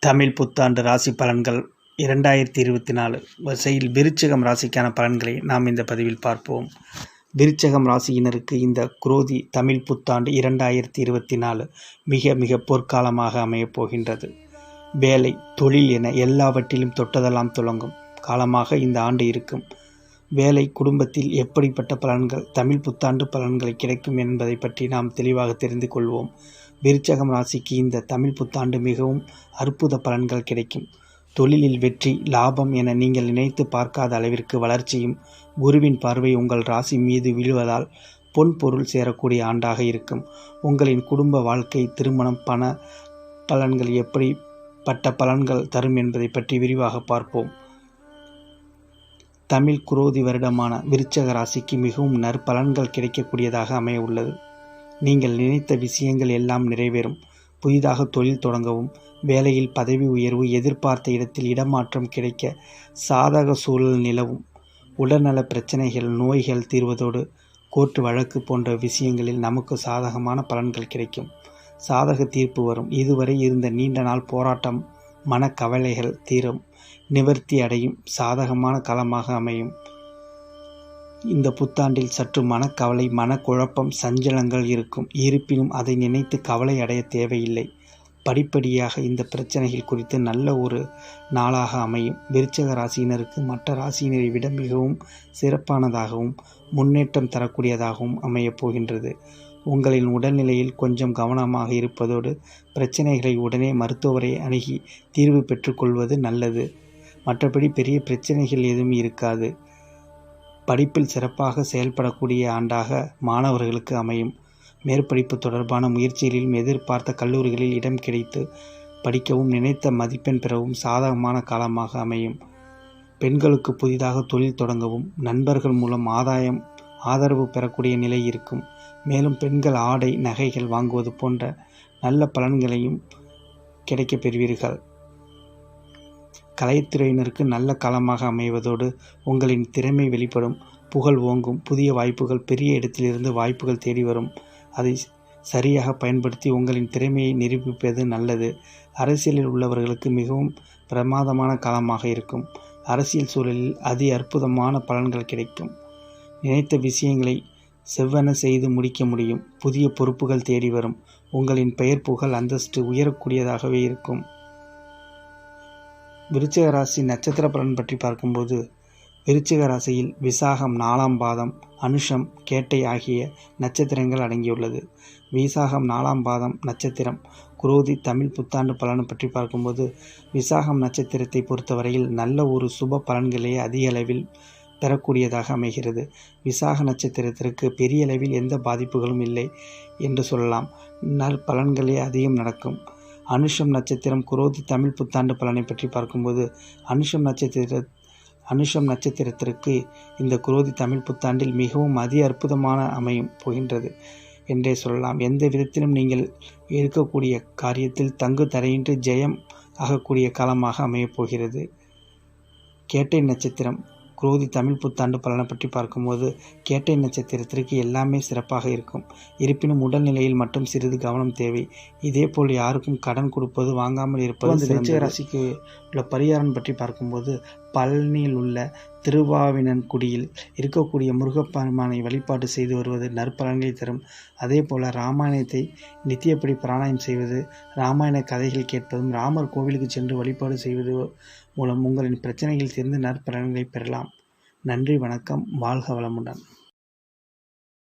தமிழ் புத்தாண்டு ராசி பலன்கள் 2024 வரிசையில் விருச்சிகம் ராசிக்கான பலன்களை நாம் இந்த பதிவில் பார்ப்போம். விருச்சிகம் ராசியினருக்கு இந்த குரோதி தமிழ் புத்தாண்டு 2024 மிக மிக பொற்காலமாக அமையப் போகின்றது. வேலை, தொழில் என எல்லாவற்றிலும் தொட்டதெல்லாம் துலங்கும் காலமாக இந்த ஆண்டு இருக்கும். வேலை, குடும்பத்தில் எப்படிப்பட்ட பலன்கள் தமிழ் புத்தாண்டு பலன்களை கிடைக்கும் என்பதை பற்றி நாம் தெளிவாக தெரிந்து கொள்வோம். விருச்சிகம் ராசிக்கு இந்த தமிழ் புத்தாண்டு மிகவும் அற்புத பலன்கள் கிடைக்கும். தொழிலில் வெற்றி, லாபம் என நீங்கள் நினைத்து பார்க்காத அளவிற்கு வளர்ச்சியும், குருவின் பார்வை உங்கள் ராசி மீது விழுவதால் பொன் பொருள் சேரக்கூடிய ஆண்டாக இருக்கும். உங்களின் குடும்ப வாழ்க்கை, திருமணம், பண பலன்கள் எப்படிப்பட்ட பலன்கள் தரும் என்பதை பற்றி விரிவாக பார்ப்போம். தமிழ் குரோதி வருடமான விருச்சிக ராசிக்கு மிகவும் நற்பலன்கள் கிடைக்கக்கூடியதாக அமைய உள்ளது. நீங்கள் நினைத்த விஷயங்கள் எல்லாம் நிறைவேறும். புதிதாக தொழில் தொடங்கவும், வேலையில் பதவி உயர்வு, எதிர்பார்த்த இடத்தில் இடமாற்றம் கிடைக்க சாதக சூழல் நிலவும். உடல்நல பிரச்சனைகள், நோய்கள் தீர்வதோடு கோர்ட்டு வழக்கு போன்ற விஷயங்களில் நமக்கு சாதகமான பலன்கள் கிடைக்கும். சாதக தீர்ப்பு வரும். இதுவரை இருந்த நீண்ட நாள் போராட்டம், மனக்கவலைகள் தீரும், நிவர்த்தி அடையும். சாதகமான காலமாக அமையும். இந்த புத்தாண்டில் சற்று மனக்கவலை, மனக்குழப்பம், சஞ்சலங்கள் இருக்கும். இருப்பினும் அதை நினைத்து கவலை அடைய தேவையில்லை. படிப்படியாக இந்த பிரச்சனைகள் குறித்து நல்ல ஒரு நாளாக அமையும். விருச்சிக ராசியினருக்கு மற்ற ராசியினரை விட மிகவும் சிறப்பானதாகவும் முன்னேற்றம் தரக்கூடியதாகவும் அமையப் போகின்றது. உங்களின் உடல்நிலையில் கொஞ்சம் கவனமாக இருப்பதோடு பிரச்சனைகளை உடனே மருத்துவரை அணுகி தீர்வு பெற்றுக்கொள்வது நல்லது. மற்றபடி பெரிய பிரச்சனைகள் எதுவும் இருக்காது. படிப்பில் சிறப்பாக செயல்படக்கூடிய ஆண்டாக மாணவர்களுக்கு அமையும். மேற்படிப்பு தொடர்பான முயற்சிகளிலும் எதிர்பார்த்த கல்லூரிகளில் இடம் கிடைத்து படிக்கவும், நினைத்த மதிப்பெண் பெறவும் சாதகமான காலமாக அமையும். பெண்களுக்கு புதிதாக தொழில் தொடங்கவும், நண்பர்கள் மூலம் ஆதரவு பெறக்கூடிய நிலை இருக்கும். மேலும் பெண்கள் ஆடை, நகைகள் வாங்குவது போன்ற நல்ல பலன்களையும் கிடைக்கப் பெறுவீர்கள். கலைத்துறையினருக்கு நல்ல காலமாக அமைவதோடு உங்களின் திறமை வெளிப்படும், புகழ் ஓங்கும். புதிய வாய்ப்புகள், பெரிய இடத்திலிருந்து வாய்ப்புகள் தேடி வரும். அதை சரியாக பயன்படுத்தி உங்களின் திறமையை நிரூபிப்பது நல்லது. அரசியலில் உள்ளவர்களுக்கு மிகவும் பிரமாதமான காலமாக இருக்கும். அரசியல் சூழலில் அதி அற்புதமான பலன்கள் கிடைக்கும். நினைத்த விஷயங்களை செவ்வன செய்து முடிக்க முடியும். புதிய பொறுப்புகள் தேடி வரும். உங்களின் பெயர், புகழ், அந்தஸ்து உயரக்கூடியதாகவே இருக்கும். விருச்சிக ராசி நட்சத்திர பலன் பற்றி பார்க்கும்போது, விருச்சிக ராசியில் விசாகம் 4ஆம் பாதம், அனுஷம், கேட்டை ஆகிய நட்சத்திரங்கள் அடங்கியுள்ளது. விசாகம் 4ஆம் பாதம் நட்சத்திரம் குரோதி தமிழ் புத்தாண்டு பலனை பற்றி பார்க்கும்போது, விசாகம் நட்சத்திரத்தை பொறுத்தவரையில் நல்ல ஒரு சுப பலன்களே அதிக அளவில் பெறக்கூடியதாக அமைகிறது. விசாக நட்சத்திரத்திற்கு பெரிய அளவில் எந்த பாதிப்புகளும் இல்லை என்று சொல்லலாம். நற்பலன்களே அதிகம் நடக்கும். அனுஷம் நட்சத்திரம் குரோதி தமிழ் புத்தாண்டு பலனை பற்றி பார்க்கும்போது, அனுஷம் நட்சத்திரத்திற்கு இந்த குரோதி தமிழ் புத்தாண்டில் மிகவும் அதி அற்புதமான அமையும் போகின்றது என்றே சொல்லலாம். எந்த விதத்திலும் நீங்கள் இருக்கக்கூடிய காரியத்தில் தங்கு தடையின்றி ஜெயம் ஆகக்கூடிய காலமாக அமையப் போகிறது. கேட்டை நட்சத்திரம் குரோதி தமிழ் புத்தாண்டு பலனை பற்றி பார்க்கும்போது, கேட்டை நட்சத்திரத்திற்கு எல்லாமே சிறப்பாக இருக்கும். இருப்பினும் உடல்நிலையில் மட்டும் சிறிது கவனம் தேவை. இதேபோல் யாருக்கும் கடன் கொடுப்பது, வாங்காமல் இருப்பது. விருச்சிக ராசிக்கு உள்ள பரிகாரம் பற்றி பார்க்கும்போது, பழனியில் உள்ள திருவாவினன்குடியில் இருக்கக்கூடிய முருகப்பெருமானை வழிபாடு செய்து வருவது நற்பலன்களை தரும். அதே போல ராமாயணத்தை நித்தியப்படி பாராயணம் செய்வது, ராமாயண கதைகள் கேட்பதும், ராமர் கோவிலுக்கு சென்று வழிபாடு செய்வது மூலம் உங்களின் பிரச்சனைகள் தீர்ந்து நற்பலன்களை பெறலாம். நன்றி, வணக்கம், வாழ்க வளமுடன்.